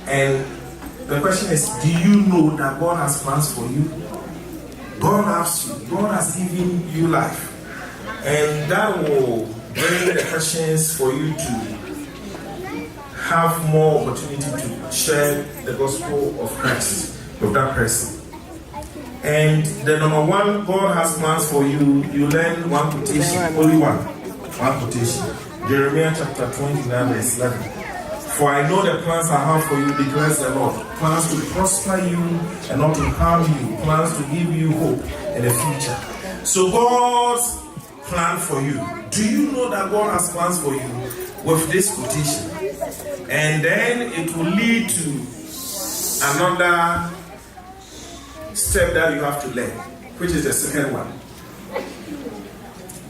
And the question is, do you know that God has plans for you? God loves you. God has given you life. And that will bring the questions for you to have more opportunity to share the gospel of Christ with that person. And the number one, God has plans for you. You learn one quotation, only one quotation. Jeremiah chapter 29, verse 11. For I know the plans I have for you, declares the Lord. Plans to prosper you and not to harm you. Plans to give you hope in the future. So God's plan for you. Do you know that God has plans for you with this quotation? And then it will lead to another step that you have to learn, which is the second one.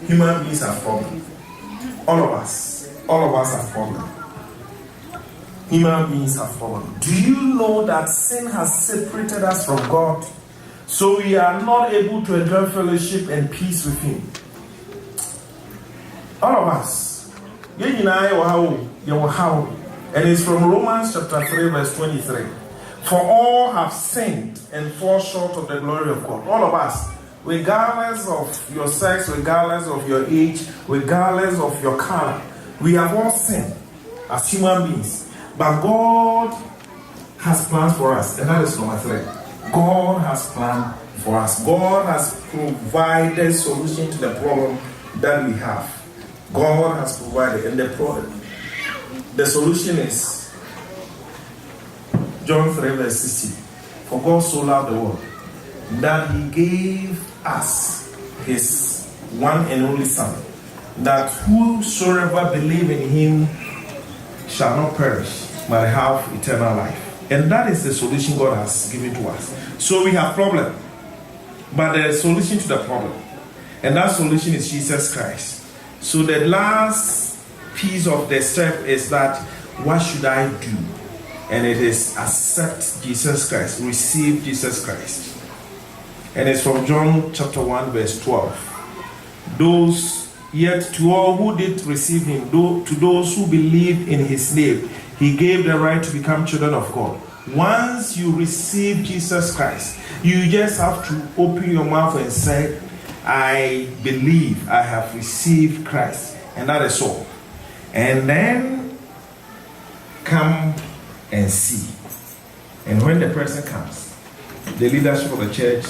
Human beings have problems. All of us have problems. Human beings have fallen. Do you know that sin has separated us from God? So we are not able to enjoy fellowship and peace with Him. All of us. And it's from Romans chapter 3, verse 23. For all have sinned and fall short of the glory of God. All of us. Regardless of your sex, regardless of your age, regardless of your color. We have all sinned as human beings. But God has plans for us. And that is number 3. God has planned for us. God has provided solution to the problem that we have. God has provided. And the solution is John 3 verse 16. For God so loved the world that He gave us His one and only Son, that whosoever believe in Him shall not perish, but have eternal life. And that is the solution God has given to us. So we have problem, but there is a solution to the problem. And that solution is Jesus Christ. So the last piece of the step is that, what should I do? And it is accept Jesus Christ, receive Jesus Christ. And it's from John chapter 1 verse 12. Yet to all who did receive Him, to those who believed in His name, He gave the right to become children of God. Once you receive Jesus Christ, you just have to open your mouth and say, I believe I have received Christ. And that is all. And then come and see. And when the person comes, the leadership of the church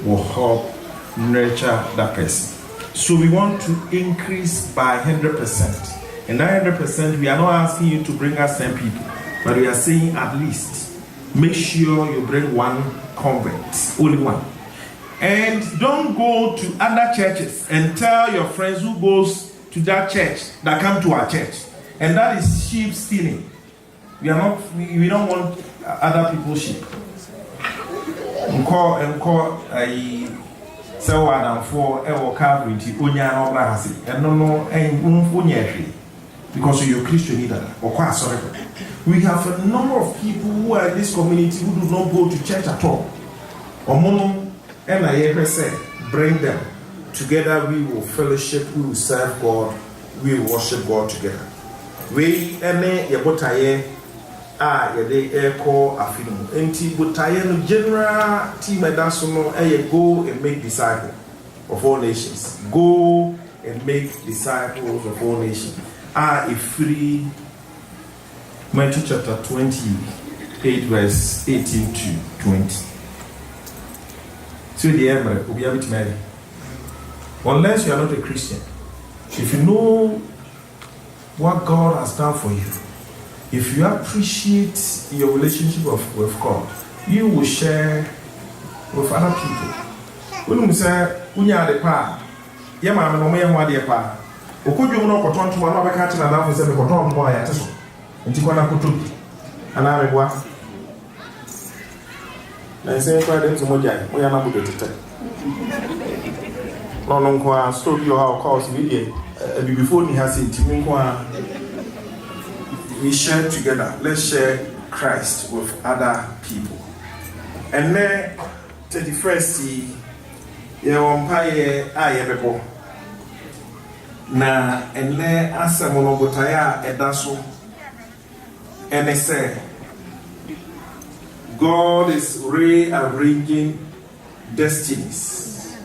will help nurture that person. So we want to increase by 100%. And that 100%, we are not asking you to bring us 10 people, but we are saying at least make sure you bring one convert, only one. And don't go to other churches and tell your friends who goes to that church that come to our church. And that is sheep stealing. We don't want other people's sheep. So Adam for Calvary Unya Obrahasi and no because you're a Christian either or quite sorry. We have a number of people who are in this community who do not go to church at all. Omono and I say bring them together. We will fellowship, we will serve God, we will worship God together. We Yabotaye yede echo afinu enti botaye no general team edasono go and make disciples of all nations. Go and make disciples of all nations. Free Matthew chapter 28 verse 18 to 20. So the emperor will be able to marry. Unless you are not a Christian, if you know what God has done for you, if you appreciate your relationship with God, you will share with other people. When you say, "Unya de pa, ye ma me no me ho ade pa." Okodwom no koton to ma beka che na na say me koton mo ya teso. Nti kwa na kotobi. Ana me boa. Na say kwa dem so mo jai, mo ya na bodo tete. No kwa story o how cause we dey before ni ha say ntimi kwa. We share together. Let's share Christ with other people. And then 31st, ye wampaye ayebebo. Na ene asamono botaya edaso. Ene se God is rearranging destinies.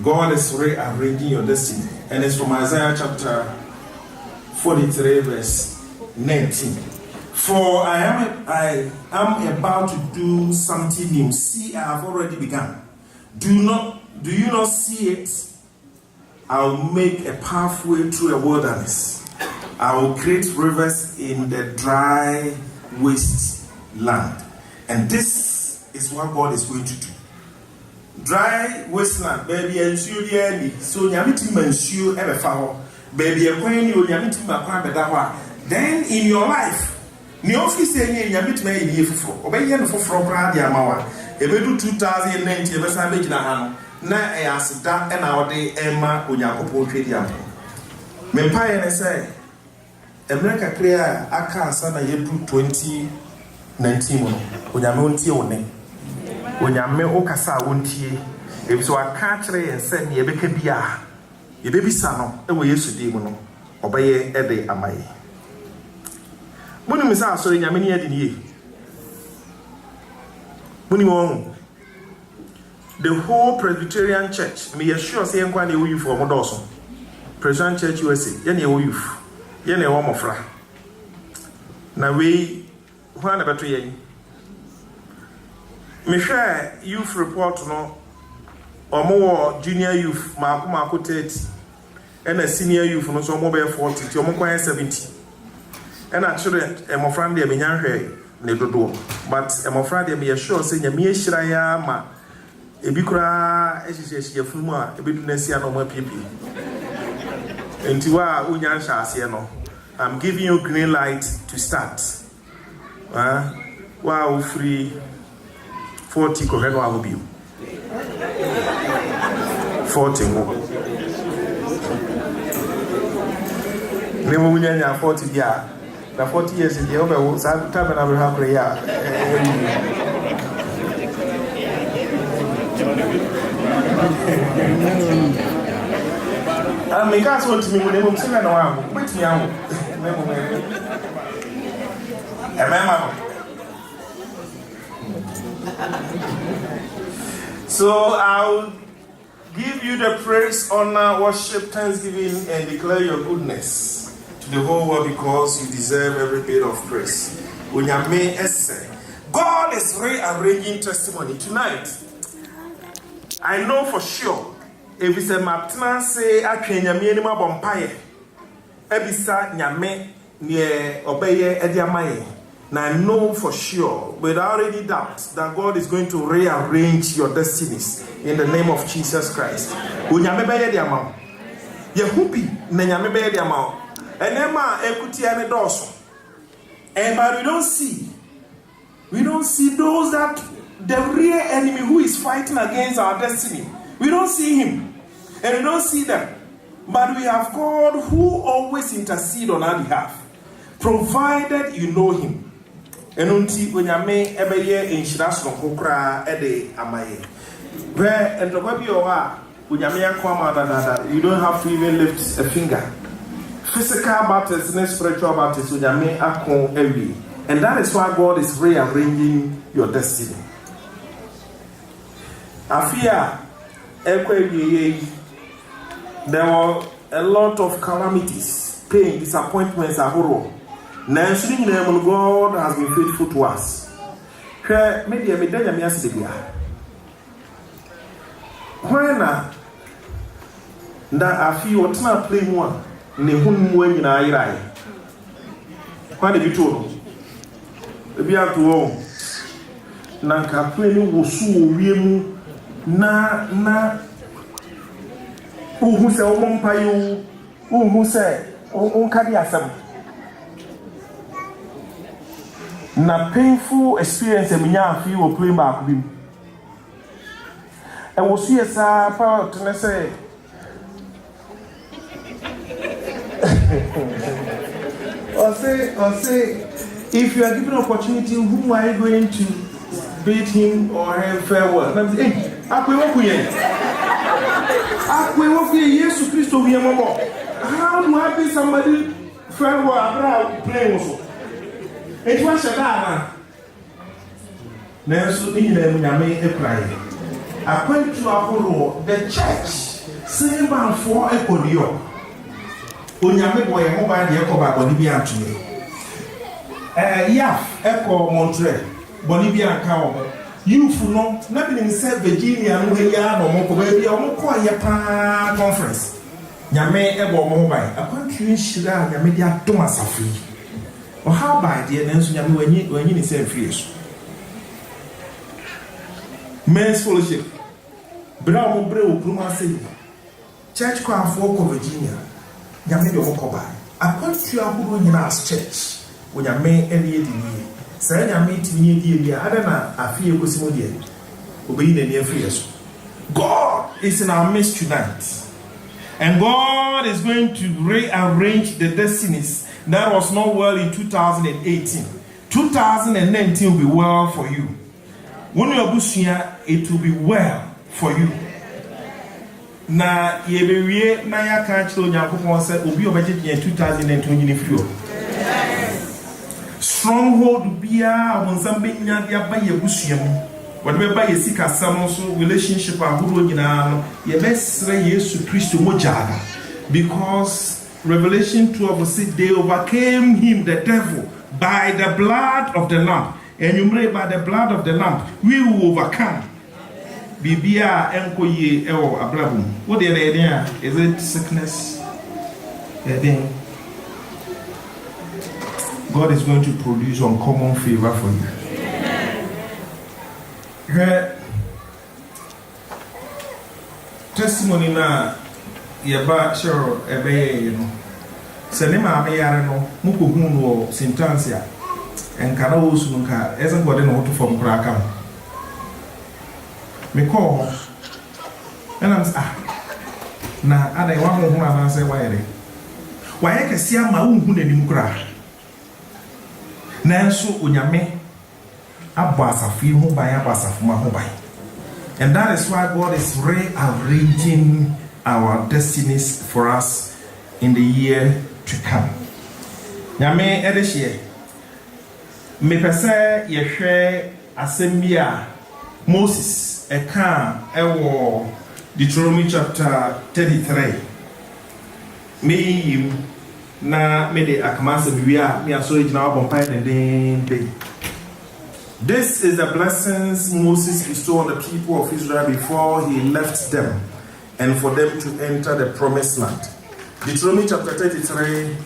God is rearranging your destiny. And it's from Isaiah chapter 43 verse 19. For I am about to do something new. See, I have already begun. Do you not see it? I'll make a pathway through a wilderness. I will create rivers in the dry waste land. And this is what God is going to do. Dry wasteland, baby, and so Yamiti Manshu ever found, baby, a queen, you Yamiti Makwa. Then in your life, Niofi saying Yamit may be for obeying for Pradia Mawa, a bedu 2090, a savage Nahano, na as that and our day Emma Unyakopo Tradiam. Mempire say, America clear Aka Sana Yedu 2019, Unyamonti one. When you me okasa wontie if so aka kire and say me ebeka bia ye bebi sa no e wo yesu di mu no obaye e de amaye muni mi sa so nyame ne ade nie muni won the whole Presbyterian Church me sure say enkwa na e wo youth o mo doso Presbyterian Church USA ye na e wo youth ye na e wo mofra na we ho na beto ye me share youth report no omo junior youth mako 30 and a senior youth no so omo be 40 ti omo kwan 70 and a children emo friend dey me nyan hwe ne dodo but emo friend dey me sure say nyame ehira ya ma ebi kura ehihie funu a ebi du na sia no mo pipi enti wa unya sha ase no I'm giving you green light to start wow free 40 ko heno awo biu 40 mo ne mo nya 40 bia na 40 years dey obe wo sa time na we have prayer me gas want me mo ne mo sina na wa mo betimi awo me mo me emema. So I'll give you the praise, honor, worship, thanksgiving, and declare your goodness to the whole world because you deserve every bit of praise. God is rearranging testimony tonight. I know for sure if it's a Martina say I can Yami Bompaye, Ebisa Yame near Obeye Ediamaye. Now I know for sure, without any doubt, that God is going to rearrange your destinies in the name of Jesus Christ. Unyamebeye di amao. Yehupi nenyamebeye di amao. Enema ekuti ane doso. But we don't see those that the real enemy who is fighting against our destiny. We don't see him, and we don't see them. But we have God who always intercedes on our behalf, provided you know him. Enunti onyame ebeye insurance no kokra ede amaye where endobabi owa onyame akoma dada you don't have to even lift a finger. Physical battles and spiritual battles onyame akon ewi, and that is why God is rearranging your destiny. Afia ekwe there were a lot of calamities, pain, disappointments, ahoro. God has been faithful to us. Maybe me danya me aside bia. When na afi otna play mu a ne hunmu anyina ayirai. Kwa de bitoro. Ebi ato na ka play ni wosu owiemu na uhu se omompayo uhu se onkadi asem. Na painful experience eminya afi wo play back bi. E wo su yesa pa to say or say if you are given opportunity, whom are you going to bid him or her farewell? And say, hey, akwe woku ye Yesu Christo wi amabo. How do I bid somebody farewell after playing also? It was a dama. Nanso ni nyina nyame ekrai. Akwantu ahoro the church sing ban for ekodiyo. Onyame boye ho ba de ekoba boni bi antune. Yaf eko Montreal boni bi anka omo. Youth no na bi say Virginia no ya no mo ko ba bi omo ko ye pa conference. Nyame ebo omo ba. Akwantu nhira nyame de adom asafi. O how by de nanso nyame wanyi ni say free so. Men's fellowship. Bra mo bre okruma say. Church kwa for Virginia. Nyame de omo ko ba. Akwantu ahoro nyina as church. Onyame eni edini. Say nyame tini edi bia adana afi ekosimo de. Obeyi na ni afri yeso. God is in our midst tonight. And God is going to rearrange the destinies that was not well in 2018. 2019 will be well for you. When you are bushia, it will be well for you. Na yebewie na ya kan chiro Nyankopon say obi obeje 2020 ni free. Stronghold bia wonsam benya dia ba ye bushia mu. Whatever by sika some so relationship ahuro nyina no ye besre Yesu Kristo mojaga, because Revelation 12 says they overcame him, the devil, by the blood of the lamb. And you may by the blood of the lamb we will overcome. Bibia enko ye ewo abrabum. What the idea is it sickness? God is going to produce uncommon favor for you. Her testimony na yaba sure ebe you know sene ma me yare no muko hu no sintansia enka na wo su nka esen gode no to form kra ka me call and I'm na ada wa ho na say wa ye kese ama wo hu na nim kra na so onyame and that is why God is rearranging our destinies for us in the year to come. Nyame edeshie me pese ye hwe asembia Moses eka ewo Deuteronomy chapter 33 me na me de akamase biwia me aso ejina wabompa den. This is the blessings Moses bestowed on the people of Israel before he left them and for them to enter the promised land. Deuteronomy chapter 33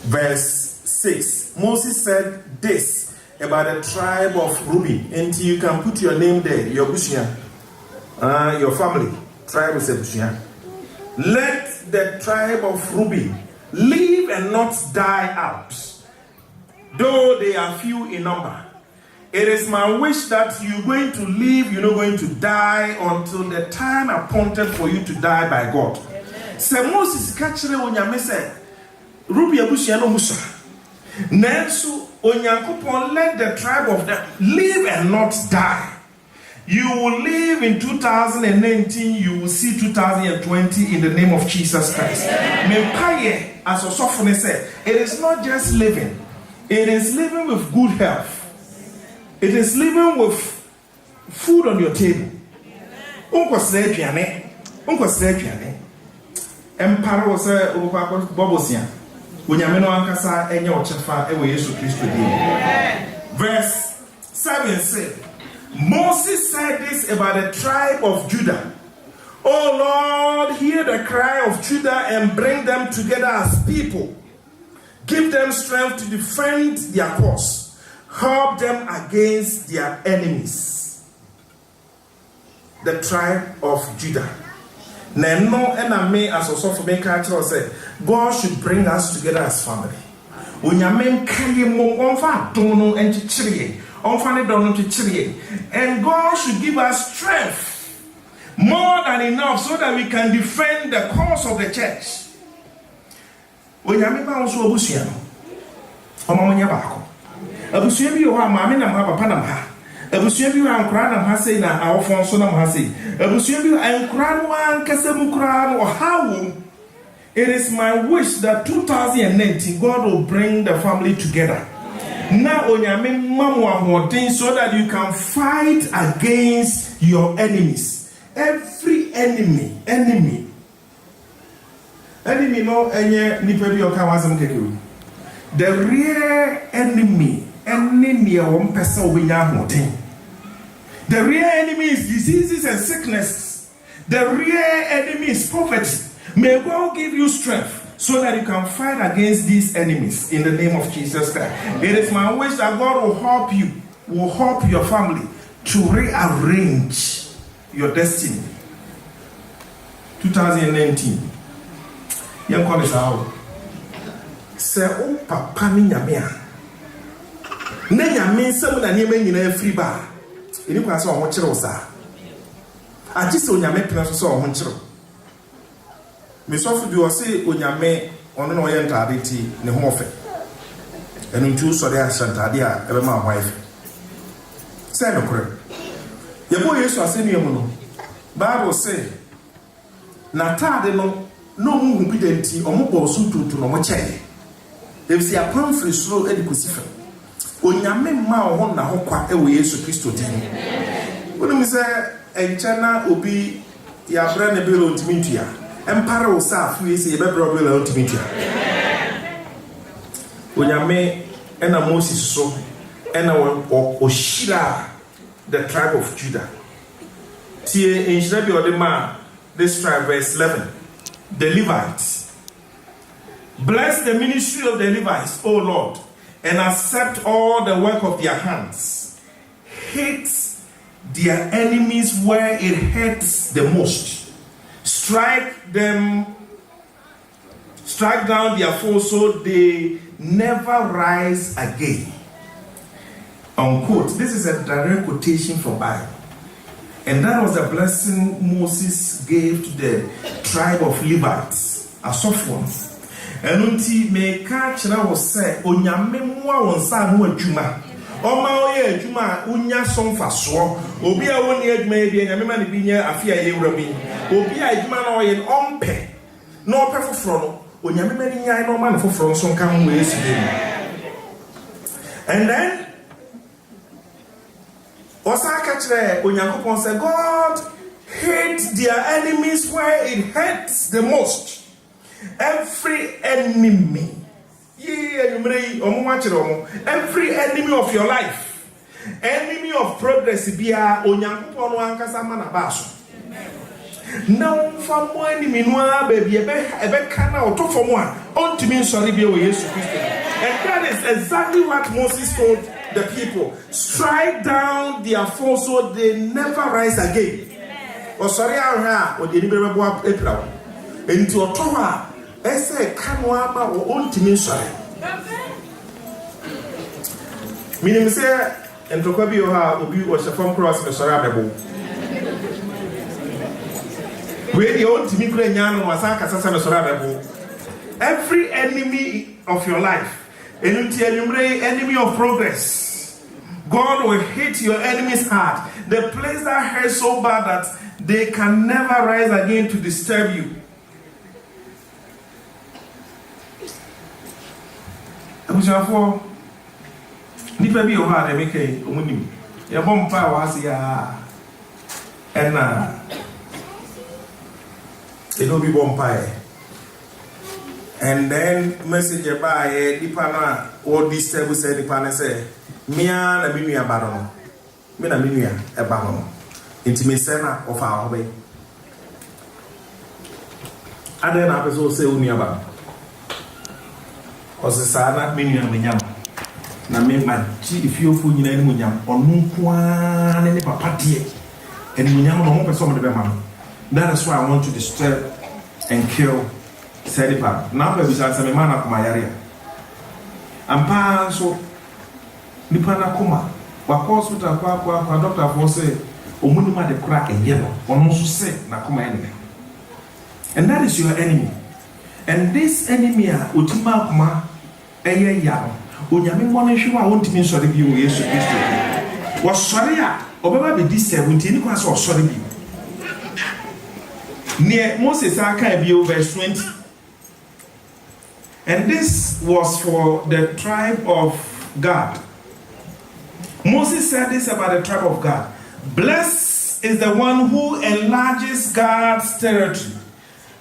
verse 6. Moses said this about the tribe of Reuben. And you can put your name there, your Bushia, your family, tribe is a Bushia. Let the tribe of Reuben live and not die out, though they are few in number. It is my wish that you're going to live, you're not going to die until the time appointed for you to die by God. So Moses kachire onyame said, Rubi abusia no musa. Nensu onyankopon let the tribe of them live and not die. You will live in 2019, you will see 2020 in the name of Jesus Christ. Mempaye, as Osofone said, it is not just living, it is living with good health. It is living with food on your table. Unko sre aduane. Empare wo se obokwa bobosia. Onyame no ankasa enye ochefa ewe Yesu Kristo din. Verse 7 says, Moses said this about the tribe of Judah. Oh Lord, hear the cry of Judah and bring them together as people. Give them strength to defend their cause. Help them against their enemies. The tribe of Judah. Neno ename as also for me culture say God should bring us together as family. Onyame kaye mo onfa dono enchichire. Onfa ne dono chichire. And God should give us strength more than enough so that we can defend the cause of the church. Onyame ba onso obusia no. Omamonya baako. Abusuya bi ho amaame na papa na ha. Abusuya bi ho ankura na ha sei na awofon so na ha sei. Abusuya bi ankura no ankasa mu kura no hawo. It is my wish that 2019 God will bring the family together. Na onyame mamu ahoden so that you can fight against your enemies. Every enemy no enye nipa bi oka wasem keke. The real enemy e won pesa obenya ahoden. The real enemy is diseases and sicknesses. The real enemy is poverty. May God give you strength so that you can fight against these enemies in the name of Jesus Christ. It is my wish that God will help you, will help your family to rearrange your destiny. 2019. Young college out. Say, oh, papa ni nyame a. Na nyame nsam na nyame nyina free bar. Ini kwa so ho kire wo sa. Agi se onyame pena so ho kire. Me so fu bi o se onyame ono na oye ntade ti ne ho ofe. Enu ntu so de asantade a ebe ma ho afi. Say no kure. Ye bo Yesu asemi emu no. Bible say na tade no mu hu bi denti omo bo so tutu no mo che. Dem si apam free slow e di kosifa. Onyame ma ho na ho kwa ewe Yesu Kristo din. Wonu mi se enchana obi ya bra ne belo ntimintua. Empare wo sa afu ese ye bebro belo ntimintua. Onyame ena Moses so ena o shira the tribe of Judah. Tie enshira bi odema this tribe verse 11. The Levites. Bless the ministry of the Levites, O Lord, and accept all the work of their hands. Hate their enemies where it hurts the most. Strike down their foes so they never rise again. Unquote. This is a direct quotation from Bible. And that was the blessing Moses gave to the tribe of Levites, a soft one. And until me catch was say, Onyame mwa wonsa no adwuma. Oma oye adwuma unya som faso. Obi a woni adwuma e bi nyame ma ne bi nya afia ye wura bi. Obi a adwuma na oye ompe. Na ope foforo no, onyame ma ni nya na ma ne foforo so nka ho we esu dem. And then Osa kachre onyankopon say God hates their enemies where it hurts the most. Every enemy, every enemy of your life, enemy of progress, be a onyankopon ankasa manabaso. Now, for more enemy, no baby, ebe kana oto for more. On to me, sorry, be with Jesus Christ. And that is exactly what Moses told the people. Strike down their foes so they never rise again. Or sorry, or the enemy will April. Into a tower, I say, Kanwama or on to me, sorry. Meaning, say, and to Kobe was a phone cross, Mr. Rababo. Where the old Timmy was every enemy of your life, enemy of progress, God will hit your enemy's heart. The place that hurts so bad that they can never rise again to disturb you. Abushafo nipa bi o ha de make omunim ye bom pa wa se ya ena eno bi bom pa and then message by nipa na o disturb say nipa na say mia na mi nua ba no me na mi nua e ba no intime say na of our hobby ade na person say unua ba osesana mi nua menyam na me maji ifiofo nyina ni munyam onu kwa ne papa de and munyam no ho person de be ma. That is why I want to disturb and kill Sedipa. Now we shall say man akoma yare ampa so nipa na koma wa hospital kwa doctor for say omunima de kra enye no ono so say na koma enemy. And that is your enemy. And this enemy a otima akoma eye ya onyame mo no hwe wa wontimi sori bi wo Yesu Kristo wo sori a obeba be di 17 ni kwa so sori bi near Moses Akabio verse 20. And this was for the tribe of God. Moses said this about the tribe of God. Blessed is the one who enlarges God's territory.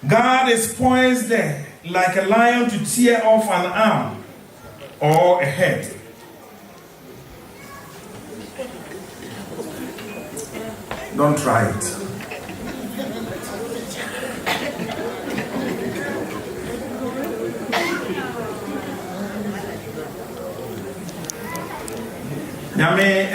God is poised there like a lion to tear off an arm or a head. Don't try it. Nyame